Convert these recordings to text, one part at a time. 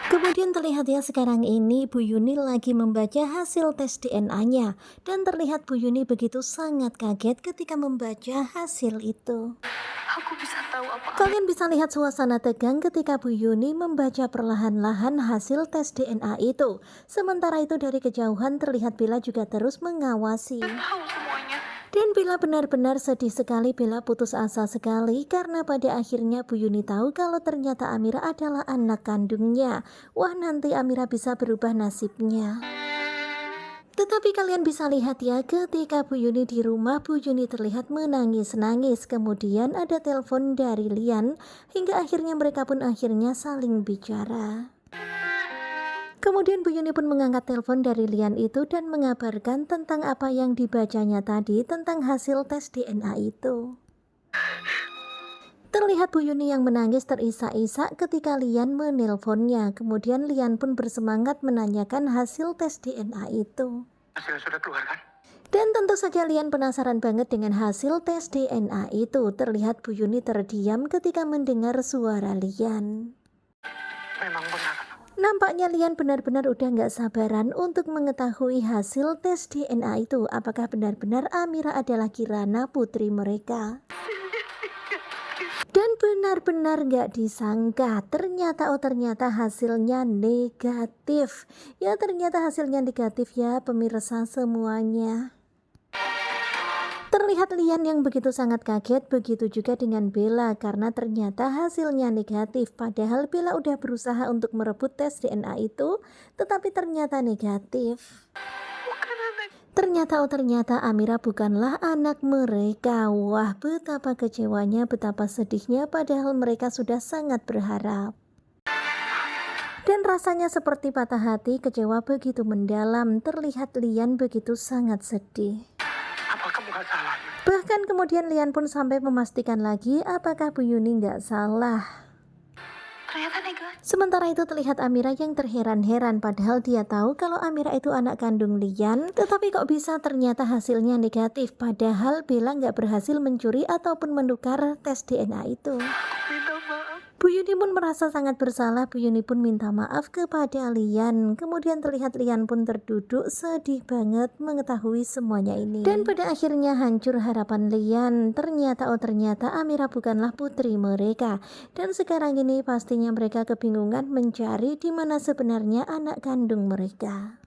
Kemudian terlihat ya sekarang ini Bu Yuni lagi membaca hasil tes DNA-nya dan terlihat Bu Yuni begitu sangat kaget ketika membaca hasil itu. Aku bisa tahu apa Amir. Kalian bisa lihat suasana tegang ketika Bu Yuni membaca perlahan-lahan hasil tes DNA itu. Sementara itu dari kejauhan terlihat Bella juga terus mengawasi. Udah tahu semuanya. Dan Bella benar-benar sedih sekali, Bella putus asa sekali karena pada akhirnya Bu Yuni tahu kalau ternyata Amira adalah anak kandungnya. Wah, nanti Amira bisa berubah nasibnya. Tetapi kalian bisa lihat ya, ketika Bu Yuni di rumah, Bu Yuni terlihat menangis-nangis. Kemudian ada telepon dari Lian, hingga akhirnya mereka pun akhirnya saling bicara. Kemudian Bu Yuni pun mengangkat telepon dari Lian itu dan mengabarkan tentang apa yang dibacanya tadi tentang hasil tes DNA itu. Terlihat Bu Yuni yang menangis terisak-isak ketika Lian menelponnya. Kemudian Lian pun bersemangat menanyakan hasil tes DNA itu. Hasilnya sudah keluar kan? Dan tentu saja Lian penasaran banget dengan hasil tes DNA itu. Terlihat Bu Yuni terdiam ketika mendengar suara Lian. Memang benar. Nampaknya Lian benar-benar udah gak sabaran untuk mengetahui hasil tes DNA itu. Apakah benar-benar Amira adalah Kirana, putri mereka? Dan benar-benar gak disangka, ternyata hasilnya negatif. Ya ternyata hasilnya negatif ya pemirsa semuanya. Terlihat Lian yang begitu sangat kaget, begitu juga dengan Bella karena ternyata hasilnya negatif. Padahal Bella udah berusaha untuk merebut tes DNA itu, tetapi ternyata negatif. Ternyata Amira bukanlah anak mereka. Wah, betapa kecewanya, betapa sedihnya, padahal mereka sudah sangat berharap. Dan rasanya seperti patah hati, kecewa begitu mendalam. Terlihat Lian begitu sangat sedih. Apa kamu gak salah? Bahkan kemudian Lian pun sampai memastikan lagi apakah Bu Yuni gak salah. Ternyata negatif. Sementara itu terlihat Amira yang terheran-heran, padahal dia tahu kalau Amira itu anak kandung Lian, tetapi kok bisa ternyata hasilnya negatif, padahal Bella nggak berhasil mencuri ataupun menukar tes DNA itu. Minta maaf. Bu Yuni pun merasa sangat bersalah. Bu Yuni pun minta maaf kepada Lian. Kemudian terlihat Lian pun terduduk sedih banget mengetahui semuanya ini. Dan pada akhirnya hancur harapan Lian. Ternyata Amira bukanlah putri mereka. Dan sekarang ini pastinya mereka kebingungan mencari di mana sebenarnya anak kandung mereka.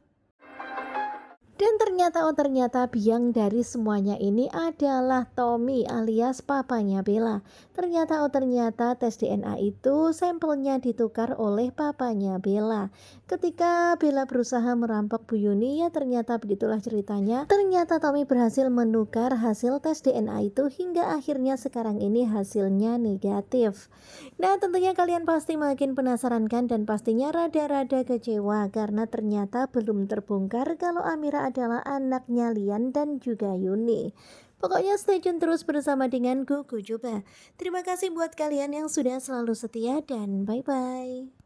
Dan ternyata biang dari semuanya ini adalah Tommy alias papanya Bella. Ternyata tes DNA itu sampelnya ditukar oleh papanya Bella. Ketika Bella berusaha merampok Bu Yuni, ya ternyata begitulah ceritanya. Ternyata Tommy berhasil menukar hasil tes DNA itu hingga akhirnya sekarang ini hasilnya negatif. Nah, tentunya kalian pasti makin penasaran kan, dan pastinya rada-rada kecewa karena ternyata belum terbongkar kalau Amira adalah anaknya Lian dan juga Yuni. Pokoknya stay tune terus bersama dengan Kuku Juba. Terima kasih buat kalian yang sudah selalu setia dan bye-bye.